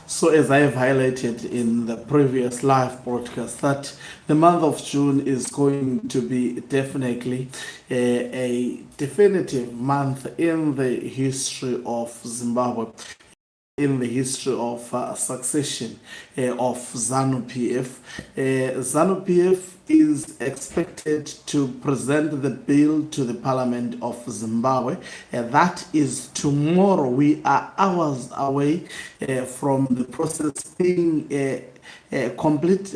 So as I have highlighted in the previous live broadcast, that the month of June is going to be definitely a definitive month in the history of Zimbabwe, in the history of succession of ZANU-PF. ZANU-PF is expected to present the bill to the Parliament of Zimbabwe. That is tomorrow. We are hours away from the process being complete.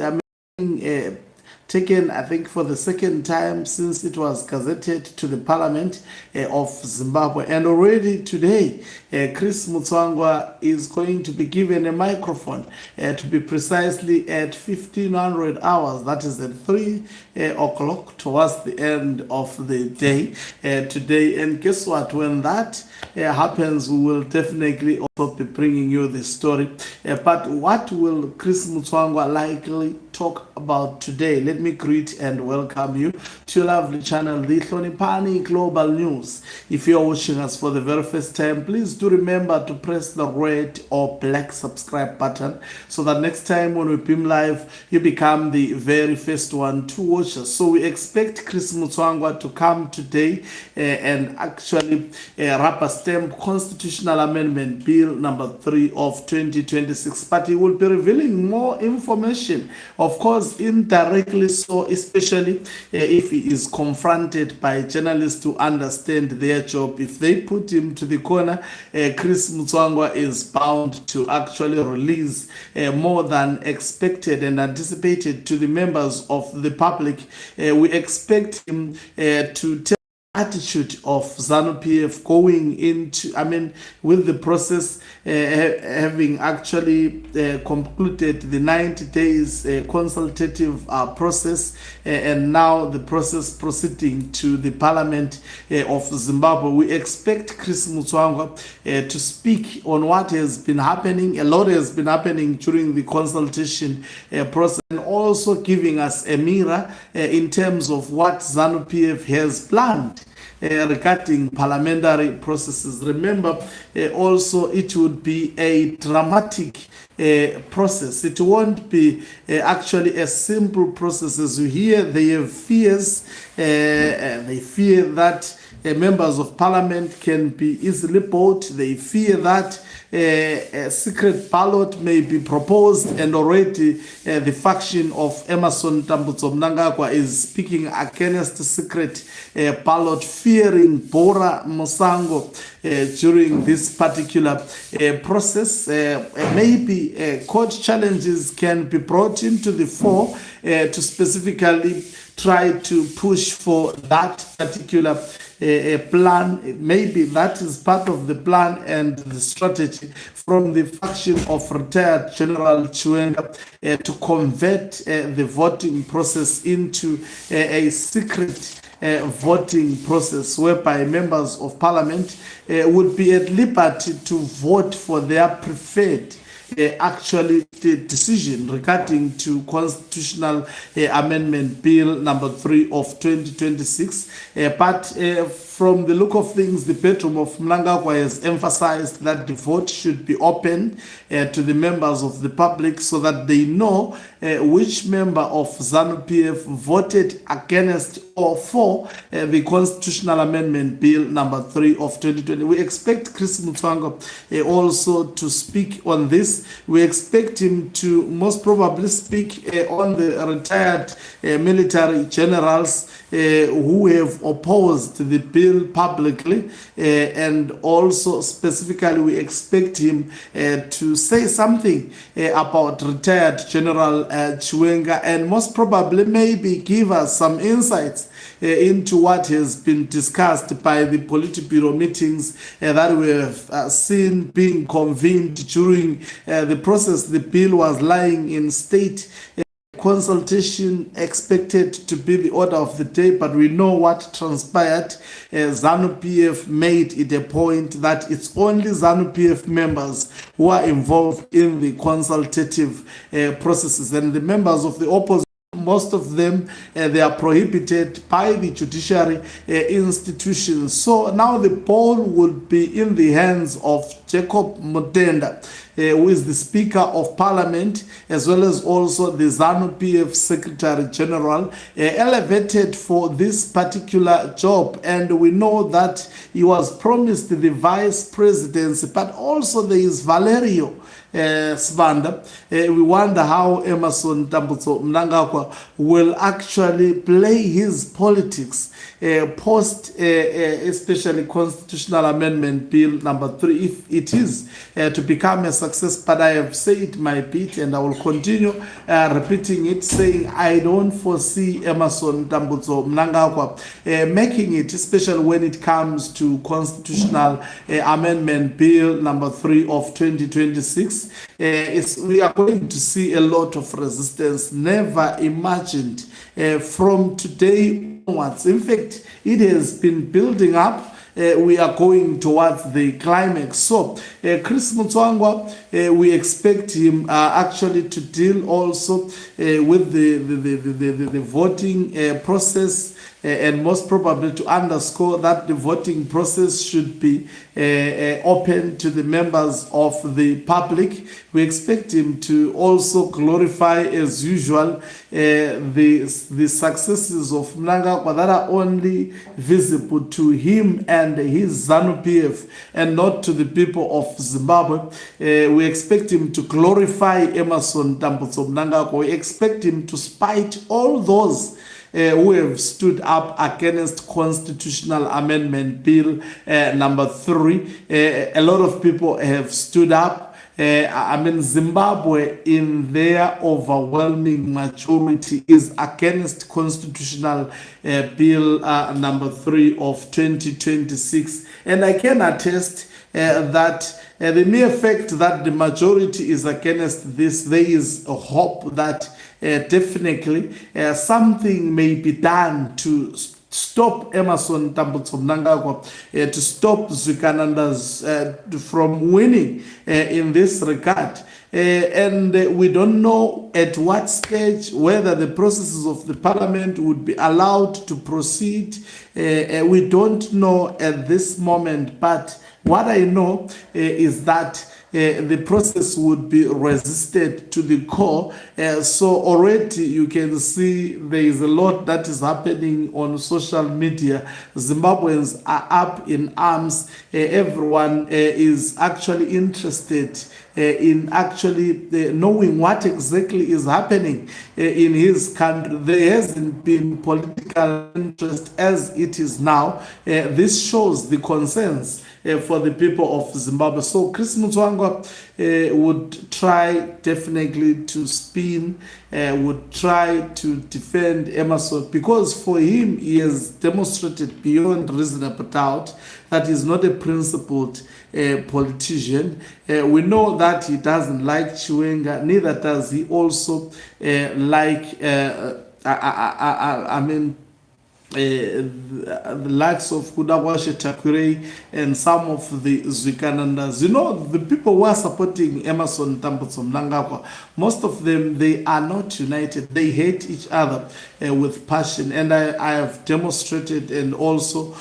Taken, I think, for the second time since it was gazetted to the Parliament of Zimbabwe. And already today, Chris Mutsvanga is going to be given a microphone, to be precisely at 1500 hours. That is at 3 o'clock towards the end of the day today. And guess what? When that happens, we will definitely also be bringing you the story. But what will Chris Mutsvanga likely talk about today? Let me greet and welcome you to your lovely channel, the Hlonipani Global News. If you're watching us for the very first time, please do remember to press the red or black subscribe button so that next time when we beam live, you become the very first one to watch us. So we expect Chris Mutsvanga to come today and actually rubber stamp Constitutional Amendment Bill number 3 of 2026. But he will be revealing more information, of course, indirectly so, especially if he is confronted by journalists to understand their job. If they put him to the corner, Chris Mutsvanga is bound to actually release more than expected and anticipated to the members of the public. We expect him to tell attitude of ZANU-PF going into, with the process having actually concluded the 90 days consultative process, and now the process proceeding to the Parliament of Zimbabwe. We expect Chris Mutsvanga to speak on what has been happening. A lot has been happening during the consultation process, and also giving us a mirror in terms of what ZANU-PF has planned regarding parliamentary processes. Remember, also it would be a dramatic process. It won't be actually a simple process. As you hear, they have fears. They fear that members of parliament can be easily bought. They fear that a secret ballot may be proposed, and already the faction of Emerson Tambutso Mnangagwa is speaking against the secret ballot, fearing Bora Musango during this particular process. Maybe court challenges can be brought into the fore to specifically try to push for that particular plan. Maybe that is part of the plan and the strategy from the faction of retired General Chiwenga to convert the voting process into a secret voting process whereby members of parliament would be at liberty to vote for their preferred actually the decision regarding to Constitutional Amendment Bill number 3 of 2026. But from the look of things, the bedroom of Mnangagwa has emphasized that the vote should be open to the members of the public so that they know which member of ZANU-PF voted against or for the Constitutional Amendment Bill number 3 of 2020. We expect Chris Mutsvanga also to speak on this. We expect him to most probably speak on the retired military generals who have opposed the bill publicly, and also specifically we expect him to say something about retired General Chiwenga, and most probably maybe give us some insights into what has been discussed by the Politburo meetings that we have seen being convened during the process. The bill was lying in state consultation, expected to be the order of the day, but we know what transpired. ZANU-PF made it a point that it's only ZANU-PF members who are involved in the consultative processes, and the members of the opposition, most of them, they are prohibited by the judiciary institutions. So now the ball would be in the hands of Jacob Mutenda, who is the Speaker of Parliament, as well as also the ZANU-PF Secretary General, elevated for this particular job. And we know that he was promised the vice presidency, but also there is Valerio Sibanda. We wonder how Emmerson Tambutso Mnangagwa will actually play his politics post especially Constitutional Amendment Bill number 3, if it is to become a success. But I have said my bit, and I will continue repeating it, saying I don't foresee Emmerson Tambutso Mnangagwa making it, especially when it comes to Constitutional Amendment Bill number 3 of 2026. We are going to see a lot of resistance, never imagined from today onwards. In fact, it has been building up. We are going towards the climax. So, Chris Mutsvanga, we expect him actually to deal also with the voting process, and most probably to underscore that the voting process should be open to the members of the public. We expect him to also glorify, as usual, the successes of Mnangagwa that are only visible to him and his ZANU-PF, and not to the people of Zimbabwe. We expect him to glorify Emmerson Tambutso Mnangagwa. We expect him to spite all those who have stood up against Constitutional Amendment Bill number 3. A lot of people have stood up. Zimbabwe, in their overwhelming majority, is against Constitutional Bill number 3 of 2026. And I can attest that the mere fact that the majority is against this, there is a hope that definitely something may be done to stop Emmerson Tambutso Mnangagwa, to stop Zwikanandas from winning in this regard. And we don't know at what stage whether the processes of the parliament would be allowed to proceed. We don't know at this moment, but what I know is that the process would be resisted to the core. So already you can see there is a lot that is happening on social media. Zimbabweans are up in arms. Everyone is actually interested in actually knowing what exactly is happening in his country. There hasn't been political interest as it is now. This shows the concerns for the people of Zimbabwe. So Chris Mutsvanga would try definitely to spin, would try to defend Emmerson, because for him he has demonstrated beyond reasonable doubt that he's not a principled politician. We know that he doesn't like Chiwenga, neither does he also like the likes of Kudawashe Takurei and some of the Zwikanandas. You know, the people who are supporting Emmerson Tambutso Mnangagwa, most of them, they are not united. They hate each other with passion. And I have demonstrated and also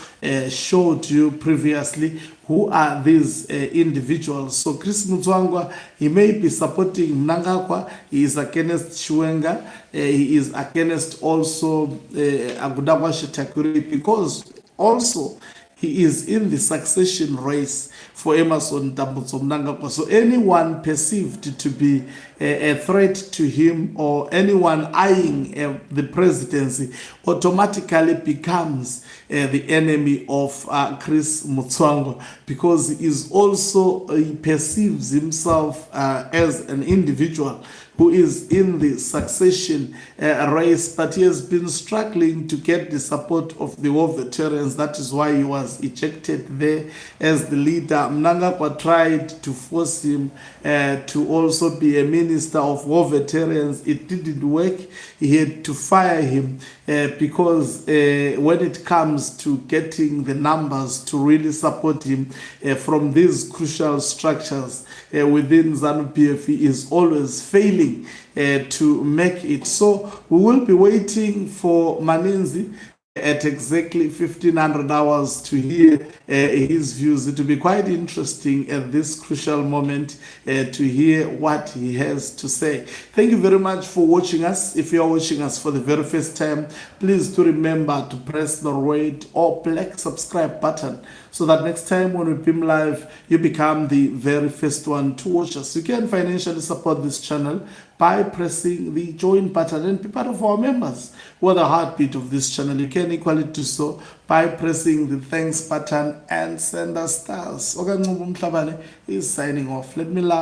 showed you previously who are these individuals. So Chris Mutsvanga, he may be supporting Mnangagwa, he is against Chiwenga, he is against also Agudawashe Takurei, because also he is in the succession race for Emmerson Tambutso Mnangagwa. So anyone perceived to be a threat to him, or anyone eyeing the presidency, automatically becomes the enemy of Chris Mutsvanga, because he is also, he perceives himself as an individual who is in the succession race, but he has been struggling to get the support of the war veterans. That is why he was ejected there as the leader. Mnangagwa tried to force him to also be a minister of war veterans. It didn't work. He had to fire him because when it comes to getting the numbers to really support him from these crucial structures within ZANU-PF, he is always failing to make it. So we will be waiting for Maninzi at exactly 1500 hours to hear his views. It will be quite interesting at this crucial moment to hear what he has to say. Thank you very much for watching us. If you are watching us for the very first time, please do remember to press the red or black subscribe button so that next time when we beam live, you become the very first one to watch us. You can financially support this channel by pressing the join button and be part of our members who are the heartbeat of this channel. You can equally do so by pressing the thanks button and send us stars. Okanqumbu Mhlabane is signing off. Let me laugh.